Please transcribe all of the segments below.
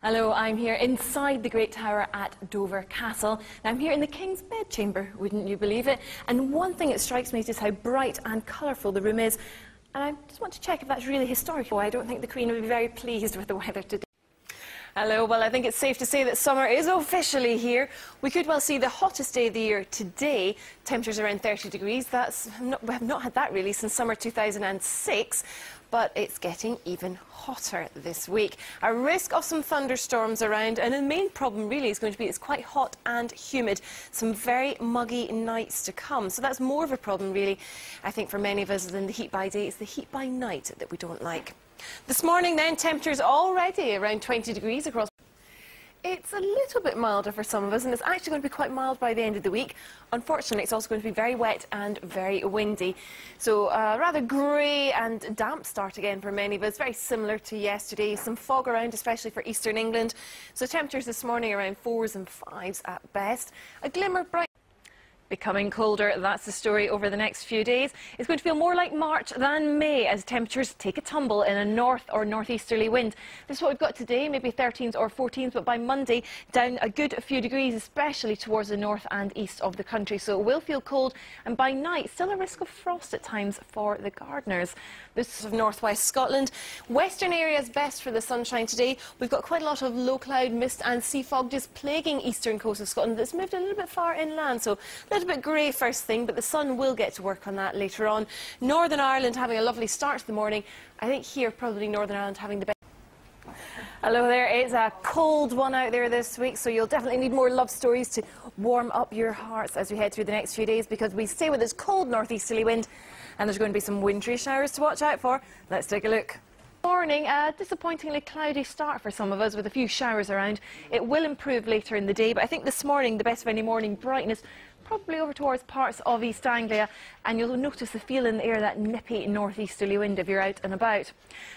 Hello, I'm here inside the Great Tower at Dover Castle. Now, I'm here in the King's Bedchamber, wouldn't you believe it? And one thing that strikes me is just how bright and colourful the room is. And I just want to check if that's really historical. I don't think the Queen would be very pleased with the weather today. Hello, well, I think it's safe to say that summer is officially here. We could well see the hottest day of the year today. Temperatures around 30 degrees. We have not had that really since summer 2006, but it's getting even hotter this week. A risk of some thunderstorms around, and the main problem really is going to be it's quite hot and humid. Some very muggy nights to come, so that's more of a problem really, I think, for many of us than the heat by day. It's the heat by night that we don't like. This morning then, temperatures already around 20 degrees across. It's a little bit milder for some of us, and it's actually going to be quite mild by the end of the week. Unfortunately, it's also going to be very wet and very windy. So a rather grey and damp start again for many of us, very similar to yesterday. Some fog around, especially for eastern England. So temperatures this morning around 4s and 5s at best. A glimmer bright. Becoming colder, that's the story over the next few days. It's going to feel more like March than May as temperatures take a tumble in a north or northeasterly wind. This is what we've got today, maybe 13s or 14s, but by Monday down a good few degrees, especially towards the north and east of the country. So it will feel cold, and by night still a risk of frost at times for the gardeners. This is of northwest Scotland. Western areas best for the sunshine today. We've got quite a lot of low cloud, mist and sea fog just plaguing eastern coast of Scotland. That's moved a little bit far inland, so a little bit grey first thing, but the sun will get to work on that later on. Northern Ireland having a lovely start to the morning. I think here probably Northern Ireland having the best. Hello there, it's a cold one out there this week, so you'll definitely need more love stories to warm up your hearts as we head through the next few days, because we stay with this cold northeasterly wind and there's going to be some wintry showers to watch out for. Let's take a look. Morning, a disappointingly cloudy start for some of us with a few showers around. It will improve later in the day, but I think this morning the best of any morning brightness probably over towards parts of East Anglia, and you'll notice the feel in the air, that nippy northeasterly wind if you're out and about.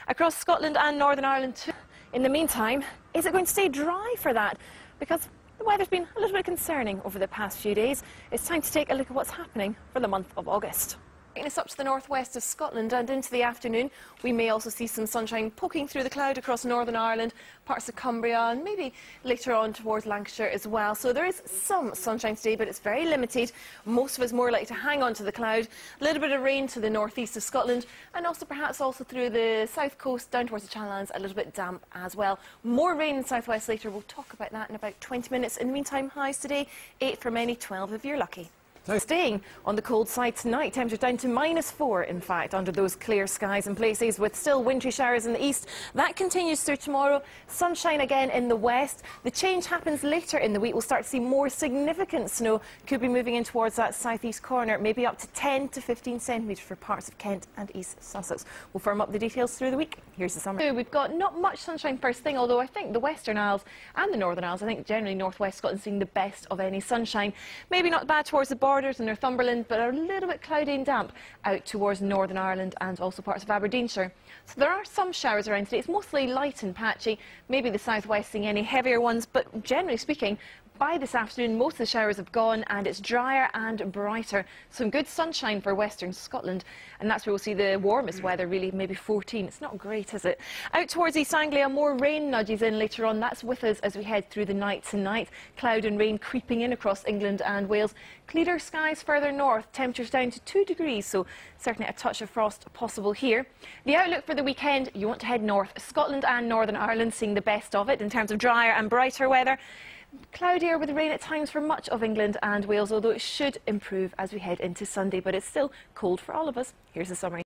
Across Scotland and Northern Ireland too. In the meantime, is it going to stay dry for that? Because the weather's been a little bit concerning over the past few days. It's time to take a look at what's happening for the month of August. It's up to the northwest of Scotland, and into the afternoon we may also see some sunshine poking through the cloud across Northern Ireland, parts of Cumbria, and maybe later on towards Lancashire as well. So there is some sunshine today, but it's very limited. Most of us more likely to hang on to the cloud. A little bit of rain to the northeast of Scotland, and also perhaps also through the south coast down towards the Channel Islands, a little bit damp as well. More rain in southwest later. We'll talk about that in about 20 minutes. In the meantime, highs today 8 for many, 12 if you're lucky. Staying on the cold side tonight, temperatures down to -4, in fact, under those clear skies in places, with still wintry showers in the east. That continues through tomorrow. Sunshine again in the west. The change happens later in the week. We'll start to see more significant snow. Could be moving in towards that southeast corner, maybe up to 10 to 15 centimetres for parts of Kent and East Sussex. We'll firm up the details through the week. Here's the summary. We've got not much sunshine first thing, although I think the Western Isles and the Northern Isles, I think generally northwest Scotland seeing the best of any sunshine. Maybe not bad towards the borders in Northumberland, but a little bit cloudy and damp out towards Northern Ireland and also parts of Aberdeenshire. So there are some showers around today. It's mostly light and patchy, maybe the southwest seeing any heavier ones, but generally speaking, by this afternoon, most of the showers have gone and it's drier and brighter. Some good sunshine for western Scotland, and that's where we'll see the warmest weather, really, maybe 14. It's not great, is it? Out towards East Anglia, more rain nudges in later on. That's with us as we head through the night tonight. Cloud and rain creeping in across England and Wales. Clearer skies further north, temperatures down to 2 degrees, so certainly a touch of frost possible here. The outlook for the weekend, you want to head north. Scotland and Northern Ireland seeing the best of it in terms of drier and brighter weather. Cloudier with rain at times for much of England and Wales, although it should improve as we head into Sunday, but it's still cold for all of us. Here's the summary.